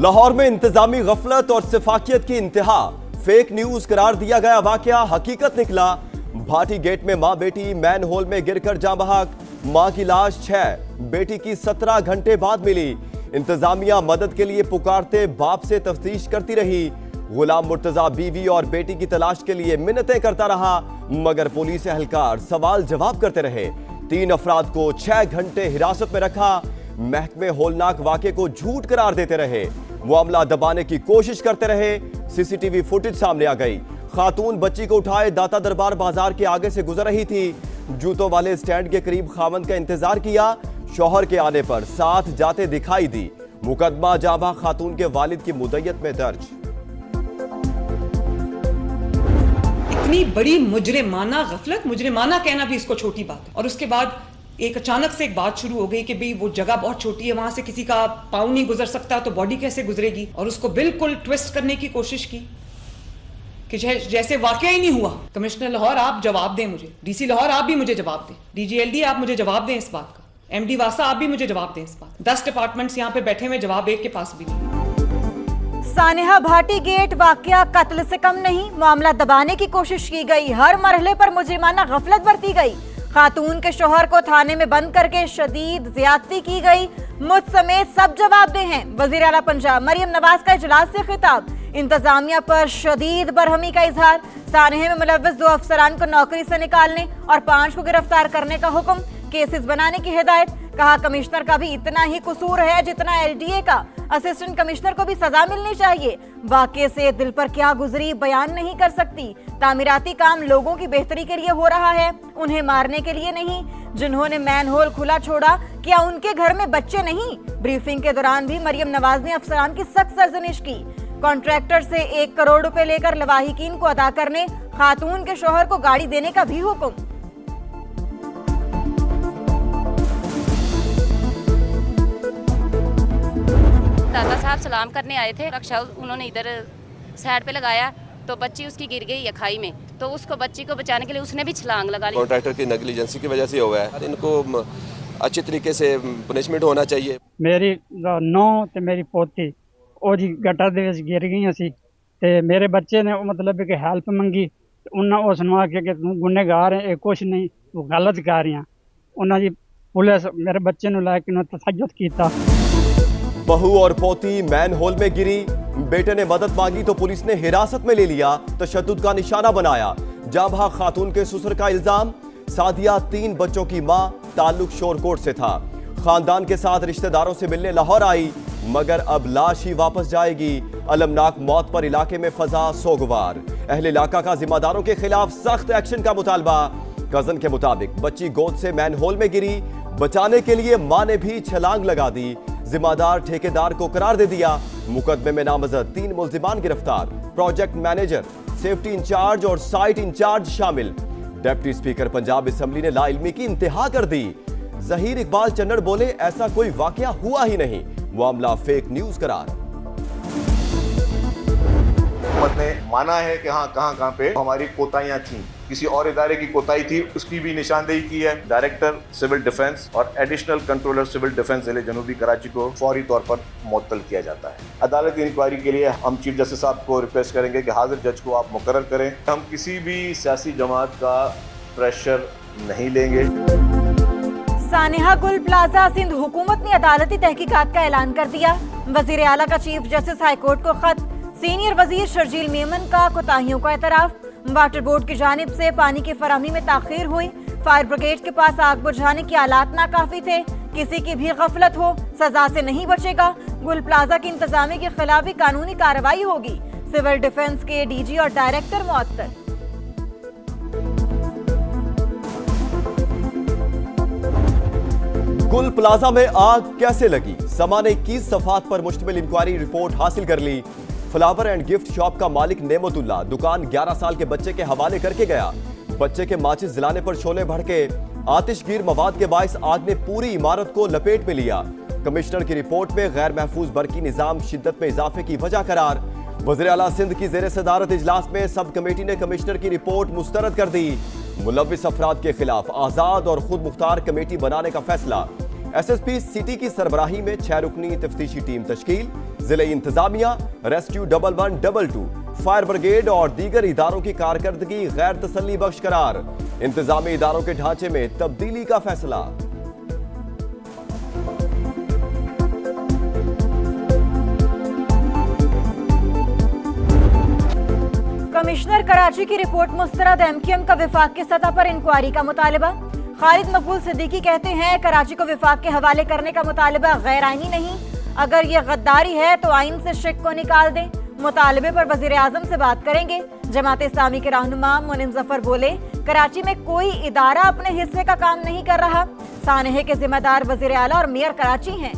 लाहौर में इंतजामी गफलत और सिफाकियत की इंतहा, फेक न्यूज करार दिया गया वाकया हकीकत निकला। भाटी गेट में मां बेटी मैन होल में गिरकर जाँ बहक, मां की लाश 6, बेटी की 17 घंटे बाद मिली। इंतजामिया मदद के लिए पुकारते बाप से तफ्तीश करती रही। गुलाम मुर्तजा बीवी और बेटी की तलाश के लिए मिन्नतें करता रहा, मगर पुलिस एहलकार सवाल जवाब करते रहे। 3 अफराद को 6 घंटे हिरासत में रखा। महकमे होलनाक वाक़े को झूठ करार देते रहे, मामला दबाने की कोशिश करते रहे। सीसीटीवी फुटेज सामने आ गई। खातून बच्ची को उठाए दाता दरबार बाजार के आगे से गुजर रही थी। जूतों वाले स्टैंड के करीब खावंद का इंतजार किया। शौहर के आने पर साथ जाते दिखाई दी। मुकदमा जाबा खातून के वालिद की मुद्दत में दर्ज। इतनी बड़ी मुजरिमाना गफलत, मुजरिमाना कहना भी इसको छोटी बात है। और उसके बाद एक अचानक से एक बात शुरू हो गई कि भाई वो जगह बहुत छोटी है, वहां से किसी का पाँव नहीं गुजर सकता तो बॉडी कैसे गुजरेगी, और उसको बिल्कुल ट्विस्ट करने की कोशिश की कि जैसे वाकया ही नहीं हुआ। कमिश्नर लाहौर आप जवाब दें मुझे, डीसी लाहौर आप भी मुझे जवाब दें, डीजीएलडी आप मुझे जवाब दें इस बात का, एमडी वासा आप भी मुझे जवाब दें इस बात। 10 डिपार्टमेंट्स यहाँ पे बैठे हुए, जवाब एक के पास भी नहीं। सानिहा भाटी गेट वाकया कत्ल से कम नहीं, मामला दबाने की कोशिश की गई। हर मरहले पर मुजरिमाना गफलत बरती गई। खातून के शौहर को थाने में बंद करके शदीद ज्यादती की गई। मुझ समेत सब जवाबदेह हैं। वजीर आला पंजाब मरियम नवाज का इजलास से खिताब, इंतजामिया पर शदीद बरहमी का इजहार। सानहे में मुलव्वस 2 अफसरान को नौकरी से निकालने और 5 को गिरफ्तार करने का हुक्म, केसेस बनाने की हिदायत। कहा कमिश्नर का भी इतना ही कसूर है जितना एलडीए का, असिस्टेंट कमिश्नर को भी सजा मिलनी चाहिए। वाकये से दिल पर क्या गुजरी बयान नहीं कर सकती। तामीराती काम लोगों की बेहतरी के लिए हो रहा है, उन्हें मारने के लिए नहीं। जिन्होंने मैन होल खुला छोड़ा, क्या उनके घर में बच्चे नहीं? ब्रीफिंग के दौरान भी मरियम नवाज ने अफसरान की सख्त सरजनिश की। कॉन्ट्रैक्टर से 1 करोड़ रुपए लेकर लवाहिकीन को अदा करने, खातून के शौहर को गाड़ी देने का भी हुक्म। दादा साहब सलाम करने आए थे, रक्षा उन्होंने इधर साइड पे लगाया तो बच्ची उसकी गिर गई है खाई में, तो उसको बच्ची को बचाने के लिए उसने भी छलांग लगा ली। कॉन्ट्रैक्टर की नेग्लिजेंसी की वजह से हुआ है, इनको अच्छी तरीके से पनिशमेंट होना चाहिए। मेरी नौ ते मेरी पोती ਉਹ ਜੀ ਗਟਰ ਦੇ ਵਿੱਚ ਗਿਰ ਗਈਆਂ ਸੀ ਤੇ ਮੇਰੇ ਬੱਚੇ ਨੇ ਮਤਲਬ ਕਿ ਹੈਲਪ ਮੰਗੀ। ਉਹਨਾਂ ਉਸ ਨੂੰ ਆਖਿਆ ਕਿ ਤੂੰ ਗੁਨੇਗਾਰ ਹੈ, ਇਹ ਕੁਛ ਨਹੀਂ, ਤੂੰ ਗਲਤ ਕਰ ਰਿਹਾ। ਉਹਨਾਂ ਜੀ पुलिस मेरे बच्चे ने लाके तशद्दुद किया। बहू और पोती मैन होल में गिरी, बेटे ने मदद मांगी तो पुलिस ने हिरासत में ले लिया, तशद्दुद का निशाना बनाया। जांबहा खातून के ससुर का इल्जाम, सादिया 3 बच्चों की मां, ताल्लुक शोरकोट से था। खानदान के साथ रिश्तेदारों से मिलने लाहौर आई, मगर अब लाश ही वापस जाएगी। अलमनाक मौत पर इलाके में फजा सोगवार। अहले इलाका का जिम्मेदारों के खिलाफ सख्त एक्शन का मुतालबा। कजन के मुताबिक बच्ची गोद से मैन होल में गिरी, बचाने के लिए मां ने भी छलांग लगा दी। जिम्मेदार ठेकेदार को करार दे दिया। मुकदमे में नामजद 3 मुल्जिमान गिरफ्तार, प्रोजेक्ट मैनेजर, सेफ्टी इंचार्ज और साइट इंचार्ज शामिल। डिप्टी स्पीकर पंजाब असेंबली ने लाइल्मी की इंतहा कर दी। जहीर इकबाल चन्नड़ बोले, ऐसा कोई वाकया हुआ ही नहीं, मामला फेक न्यूज करार। हुकूमत ने माना है कि हाँ कहाँ पे हमारी कोताहियां थी, किसी और इदारे की कोताही थी, उसकी भी निशानदेही की है। डायरेक्टर सिविल डिफेंस और एडिशनल कंट्रोलर सिविल डिफेंस जिले जनूबी कराची को फौरी तौर पर मुअत्तल किया जाता है। अदालती इंक्वायरी के लिए हम चीफ जस्टिस साहब को रिक्वेस्ट करेंगे कि हाजिर जज को आप मुकर्रर करें। हम किसी भी सियासी जमात का प्रेशर नहीं लेंगे। सानिहा गुल प्लाजा सिंध हुकूमत ने अदालती तहकीकात का ऐलान कर दिया। वजीर आला का चीफ जस्टिस हाईकोर्ट को खत, सीनियर वजीर शर्जील मेमन का कोताहियों का एतराफ। वाटर बोर्ड की जानिब से पानी की फराहमी में ताखीर हुई। फायर ब्रिगेड के पास आग बुझाने के आलात नाकाफी थे। किसी की भी गफलत हो सजा से नहीं बचेगा। गुल प्लाजा की इंतजामी के खिलाफ भी कानूनी कार्रवाई होगी। सिविल डिफेंस के डीजी और डायरेक्टर मुअत्तल। गुल प्लाजा में आग कैसे लगी? समा ने 21 सफात पर मुश्तमिल इंक्वायरी रिपोर्ट हासिल कर ली। फ्लावर एंड गिफ्ट शॉप का मालिक नेमतुल्ला दुकान 11 साल के बच्चे के हवाले करके गया। बच्चे के माचिस जलाने पर शोले भड़के। आतिशगीर मवाद के बायस आग ने पूरी इमारत को लपेट में लिया। कमिश्नर की रिपोर्ट में गैर महफूज बरकी निजाम शिद्दत में इजाफे की वजह करार। वज़ीर आला सिंध की ज़ेर सदारत इजलास में सब कमेटी ने कमिश्नर की रिपोर्ट मुस्तरद कर दी। मुलव्विस अफराद के खिलाफ आज़ाद और खुद मुख्तार कमेटी बनाने का फैसला। SSP सिटी की सरबराही में 6 रुकनी तफ्तीशी टीम तश्कील। जिले इंतजामिया, रेस्क्यू 1112, फायर ब्रिगेड और दीगर इदारों की कारकर्दगी गैर तसल्ली बख्श करार। इंतजामी इदारों के ढांचे में तब्दीली का फैसला। कमिश्नर कराची की रिपोर्ट मुस्तरद, एमक्यूएम का विफाक की सतह पर इंक्वायरी का मुतालबा। खालिद मकबूल सिद्दीकी कहते हैं कराची को विफाक के हवाले करने का मुतालबा गैर आईनी नहीं, अगर ये गद्दारी है तो आइन से शिक को निकाल दें। मुतालबे पर वजीर आजम से बात करेंगे। जमात इस्लामी के रहनुमा मुनिम जफर बोले कराची में कोई इदारा अपने हिस्से का काम नहीं कर रहा, सानहे के जिम्मेदार वजीर आला और मेयर कराची हैं।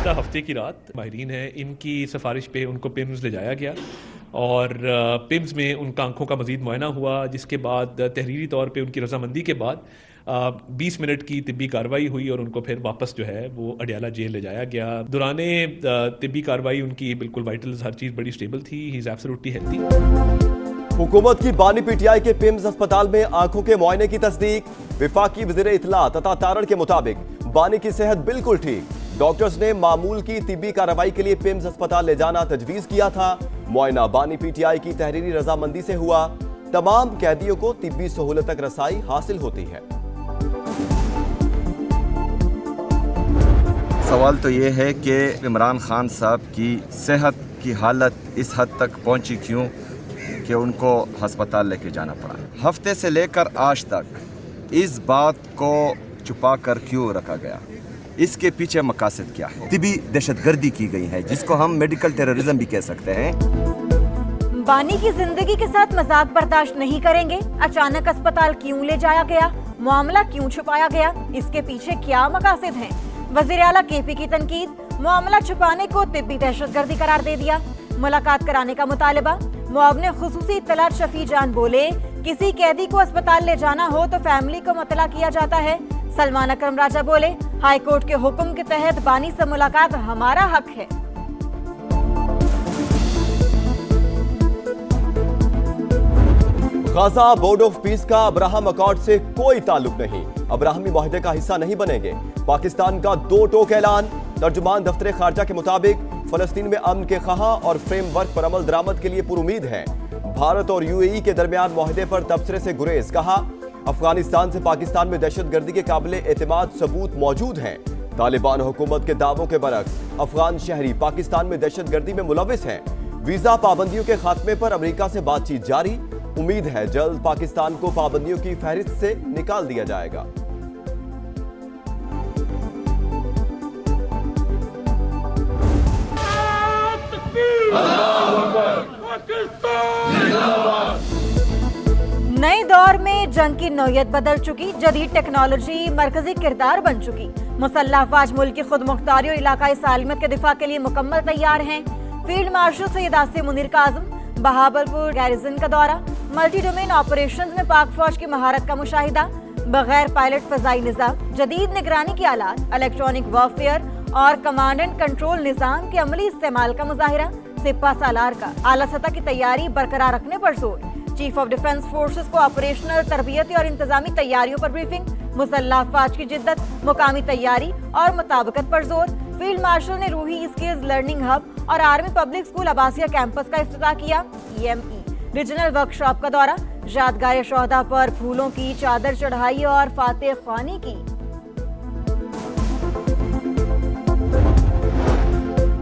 हफ्ते की रात माहिरीन है, इनकी सिफारिश पे उनको पिम्स ले जाया गया और पिम्स में उनका आंखों का मजीद मुआयना हुआ, जिसके बाद तहरीरी तौर पे उनकी रजामंदी के बाद 20 मिनट की तिब्बी कार्रवाई हुई और उनको फिर वापस जो है वो अडियाला जेल ले जाया गया। दौराने तिब्बी कार्रवाई उनकी बिल्कुल वाइटल्स, हर चीज़ बड़ी स्टेबल थी। He is absolutely healthy. हुकूमत की बानी पीटीआई के पिम्स अस्पताल में आंखों के मुआयने की तस्दीक। विफाकी वज़ीर इत्तला तथा तारण के मुताबिक बानी की सेहत बिल्कुल ठीक। डॉक्टर्स ने मामूल की तिब्बी कार्रवाई के लिए पिम्स अस्पताल ले जाना तजवीज किया था। मुआयना बानी पीटीआई की तहरीरी रजामंदी से हुआ। तमाम कैदियों को तिब्बी सहूलत तक रसाई हासिल होती है। सवाल तो ये है कि इमरान खान साहब की सेहत की हालत इस हद तक पहुंची क्यों कि उनको हस्पताल लेके जाना पड़ा। हफ्ते से लेकर आज तक इस बात को छुपा कर क्यों रखा गया, इसके पीछे मकासद क्या है। तिब्बी दहशतगर्दी की गई है, जिसको हम मेडिकल टेररिज्म भी कह सकते हैं। बानी की जिंदगी के साथ मजाक बर्दाश्त नहीं करेंगे। अचानक अस्पताल क्यों ले जाया गया, मामला क्यों छुपाया गया, इसके पीछे क्या मकासद हैं। वजीर आला केपी की तनकीद, मामला छुपाने को तिब्बी दहशतगर्दी करार दे दिया। मुलाकात कराने का मुतालबा। मुआवने खुसूसी इत्तलात शफी जान बोले किसी कैदी को अस्पताल ले जाना हो तो फैमिली को मुतला किया जाता है। सलमान अकरम राजा बोले हाई कोर्ट के हुक्म के तहत बानी से मुलाकात हमारा हक है। गाजा बोर्ड ऑफ पीस का अब्राहम अकॉर्ड से कोई ताल्लुक नहीं, अब्राहमी मुआहदे का हिस्सा नहीं बनेंगे। पाकिस्तान का दो टोक ऐलान। तर्जुमान दफ्तर खारजा के मुताबिक फलस्तीन में अमन के खहा और फ्रेमवर्क पर अमल दरामद के लिए पुरुमीद है। भारत और यूएई के दरमियान मुआहदे पर तबसरे से गुरेज। कहा अफगानिस्तान से पाकिस्तान में दहशतगर्दी के काबिले एतमाद सबूत मौजूद हैं। तालिबान हुकूमत के दावों के बरक्स अफगान शहरी पाकिस्तान में दहशतगर्दी में मुलविस हैं। वीजा पाबंदियों के खात्मे पर अमेरिका से बातचीत जारी। उम्मीद है जल्द पाकिस्तान को पाबंदियों की फहरिस्त से निकाल दिया जाएगा। नए दौर में जंग की नौयत बदल चुकी, जदीद टेक्नोलॉजी मरकजी किरदार बन चुकी। मुसल्लह अफवाज मुल्क की खुद मुख्तारी और इलाकाई सालमियत के दिफा के लिए मुकम्मल तैयार हैं। Field marshal Syed Asim Munir Kazim Bahawalpur garrison का दौरा। मल्टी डोमेन ऑपरेशंस में पाक फौज की महारत का मुशाहिदा। बगैर पायलट फजाई निज़ाम, जदीद निगरानी की आलात, इलेक्ट्रॉनिक वॉरफेयर और कमांड एंड कंट्रोल निज़ाम के अमली इस्तेमाल का मुजाहिरा। सिपा सालार का आला सतह की तैयारी बरकरार रखने पर जोर। चीफ ऑफ डिफेंस फोर्सेस को ऑपरेशनल, तरबियती और इंतजामी तैयारियों पर ब्रीफिंग। मुसल्लह अफवाज की जिद्दत, मुकामी तैयारी और मुताबिकत पर जोर। फील्ड मार्शल ने रूही स्किल्स लर्निंग हब और army public school Abbasiya campus का इफ्तिताह किया। EME रीजनल वर्कशॉप का दौरा। यादगार शोहदा पर फूलों की चादर चढ़ाई और फातेह ख्वानी की।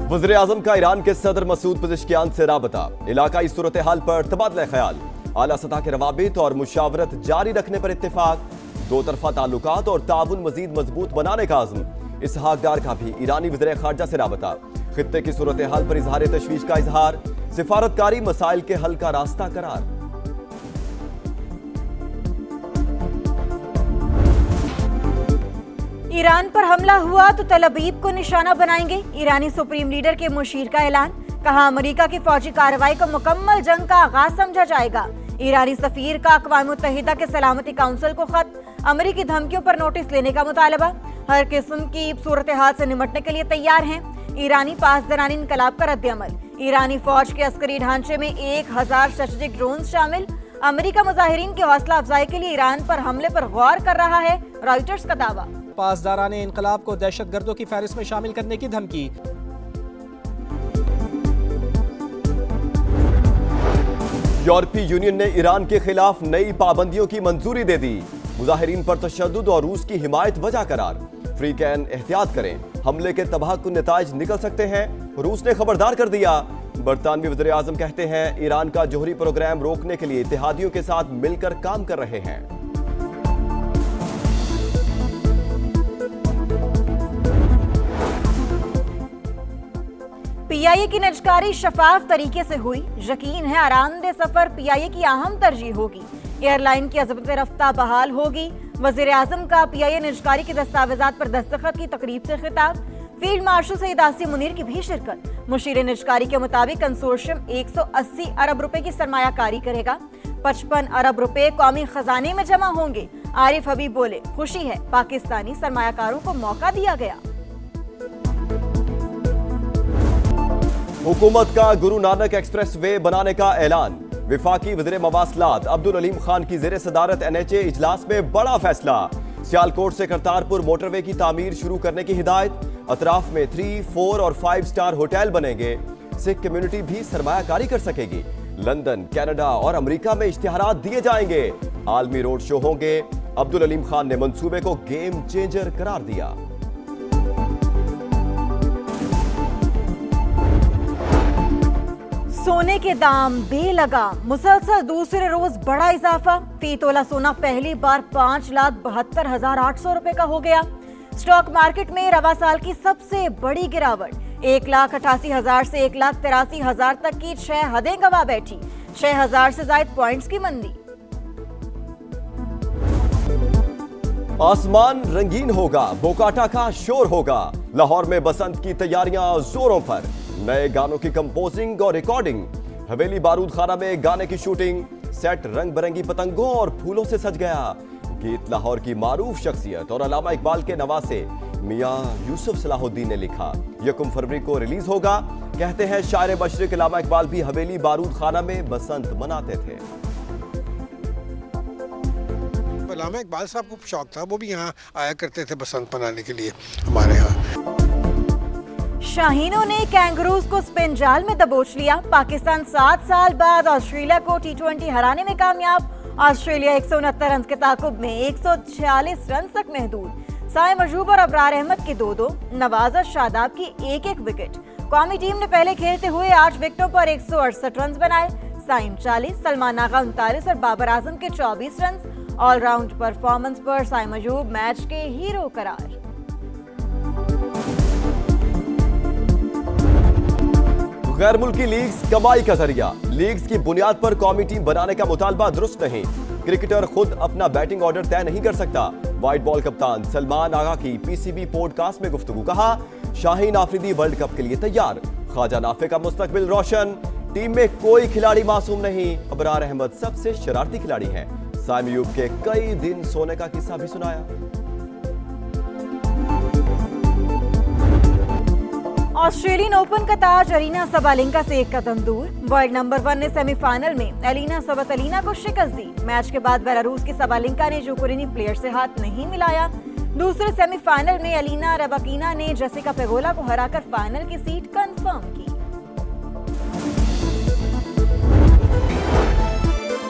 वज़ीर आज़म का ईरान के सदर मसूद पेज़ेश्कियान से राबता। इलाकाई सूरत हाल पर तबादला ख्याल। आला सतह के रवाबित और मुशावरत जारी रखने पर इत्तेफाक। दो तरफा ताल्लुकात और ताउन मजीद मजबूत बनाने का आज़म। इसहाक डार का भी ईरानी वज़ीर खारजा से राबता। खित्ते की सूरत हाल पर इजहार तशवीश का इजहार। सिफारतकारी मसाइल के हल का रास्ता करार। ईरान पर हमला हुआ तो तल अबीब को निशाना बनाएंगे। ईरानी सुप्रीम लीडर के मुशीर का ऐलान। कहा अमेरिका की फौजी कार्रवाई को मुकम्मल जंग का आगाज समझा जाएगा। ईरानी सफीर का अक़वाम मुत्तहिदा के सलामती काउंसिल को खत। अमेरिकी धमकियों पर नोटिस लेने का मुतालबा। हर किस्म की सूरत हाल से निमटने के लिए तैयार हैं। ईरानी पासदारानी इनकलाब का रद्द-ए-अमल। ईरानी फौज के अस्करी ढांचे में 1000 स्ट्रेटेजिक ड्रोन शामिल। अमेरिका मुजाहिरीन की हौसला अफजाई के लिए ईरान पर हमले पर गौर कर रहा है, रॉयटर्स का दावा। पासदारान इनकलाब को दहशतगर्दों की फहरिस्त में शामिल करने की धमकी। यूरोपीय यूनियन ने ईरान के खिलाफ नई पाबंदियों की मंजूरी दे दी। मुजाहिरीन पर तशद्दुद और रूस की हिमायत वजह करार। फ्री कैन एहतियात करें, हमले के तबाहकुन नताइज निकल सकते हैं, रूस ने खबरदार कर दिया। बरतानवी वज़ीर आज़म कहते हैं ईरान का जौहरी प्रोग्राम रोकने के लिए इत्तेहादियों के साथ मिलकर काम कर रहे हैं। पीआईए की निजकारी शफाफ तरीके से हुई। यकीन है आरामदेह सफर पीआईए की अहम तरजीह होगी। एयरलाइन की अज़मत रफ्ता बहाल होगी। वज़ीर आज़म का पीआईए निजकारी के दस्तावेजात पर दस्तखत की तकरीब से खिताब। फील्ड मार्शल सईद आसिम मुनीर की भी शिरकत। मुशीर निजकारी के मुताबिक कंसोर्शियम 180 अरब रुपए की सरमायाकारी करेगा। 55 अरब रुपए कौमी खजाने में जमा होंगे। आरिफ हबीब बोले, खुशी है पाकिस्तानी सरमायाकारों को मौका दिया गया। हुकूमत का गुरु नानक एक्सप्रेस वे बनाने का ऐलान। विफाकी वज़ीर मवासलात अब्दुल अलीम खान की ज़ेरे सदारत NHA इजलास में बड़ा फैसला। सियालकोट से करतारपुर मोटरवे की तामीर शुरू करने की हिदायत। अतराफ में 3, 4 और 5 स्टार होटल बनेंगे। सिख कम्युनिटी भी सरमायाकारी कर सकेगी। लंदन, कनाडा और अमेरिका में इश्तिहारात दिए जाएंगे। आलमी रोड शो होंगे। अब्दुल अलीम खान ने मंसूबे को गेम चेंजर करार दिया। सोने के दाम बेलगाम, मुसलसल दूसरे रोज बड़ा इजाफा। फी तोला सोना पहली बार 5,72,800 रुपए का हो गया। स्टॉक मार्केट में रवा साल की सबसे बड़ी गिरावट। 1,88,000 से 1,83,000 तक की 6 हदें गवा बैठी। 6,000 से ज्यादा पॉइंट्स की मंदी। आसमान रंगीन होगा, बोकाटा का शोर होगा। लाहौर में बसंत की तैयारियां जोरों पर। नए गानों की कंपोजिंग और रिकॉर्डिंग। हवेली बारूद खाना में गाने की शूटिंग। सेट रंग बिरंगी पतंगों और फूलों से सज गया। गीत लाहौर की मारूफ शख्सियत और अल्लामा इकबाल के नवासे मियां यूसुफ सलाहुद्दीन ने लिखा। 1 फरवरी को रिलीज होगा। कहते हैं शायर मशरिक अल्लामा इकबाल भी हवेली बारूद खाना में बसंत मनाते थे। अल्लामा इकबाल साहब को शौक था, वो भी यहाँ आया करते थे बसंत मनाने के लिए हमारे यहाँ। शाहीनों ने कैंगरूज को स्पिन जाल में दबोच लिया। पाकिस्तान 7 साल बाद ऑस्ट्रेलिया को T20 हराने में कामयाब। ऑस्ट्रेलिया 169 रन के ताकुब में 146 रन तक महदूद। साइम अयूब और अबरार अहमद के 2-2, नवाज और शादाब की 1-1 विकेट। कौमी टीम ने पहले खेलते हुए 8 विकेटों पर 168 रन बनाए। साइम 40, सलमान आगा 39 और बाबर आजम के 24 रन। ऑलराउंड परफॉर्मेंस पर साइम अयूब मैच के हीरो करार। गैर मुल्की लीग्स कमाई का जरिया। लीग्स की बुनियाद पर कौमी टीम बनाने का मुतालबा दुरुस्त नहीं। क्रिकेटर खुद अपना बैटिंग ऑर्डर तय नहीं कर सकता। व्हाइट बॉल कप्तान सलमान आगा की PCB पॉडकास्ट में गुफ्तगू। कहा, शाहीन आफरीदी वर्ल्ड कप के लिए तैयार। ख्वाजा नाफे का मुस्तकबिल रोशन। टीम में कोई खिलाड़ी मासूम नहीं। अबरार अहमद सबसे शरारती खिलाड़ी हैं। साइम अयूब के कई दिन सोने का किस्सा भी सुनाया। ऑस्ट्रेलियन ओपन का ताज अरीना सबालेंका से एक कदम दूर। वर्ल्ड नंबर 1 ने सेमीफाइनल में एलिना सबतलीना को शिकस्त दी। मैच के बाद बेलारूस की सबालेंका ने यूक्रेनी प्लेयर से हाथ नहीं मिलाया। दूसरे सेमीफाइनल में एलिना रबाकीना ने जेसिका पेगोला को हराकर फाइनल की सीट कंफर्म की।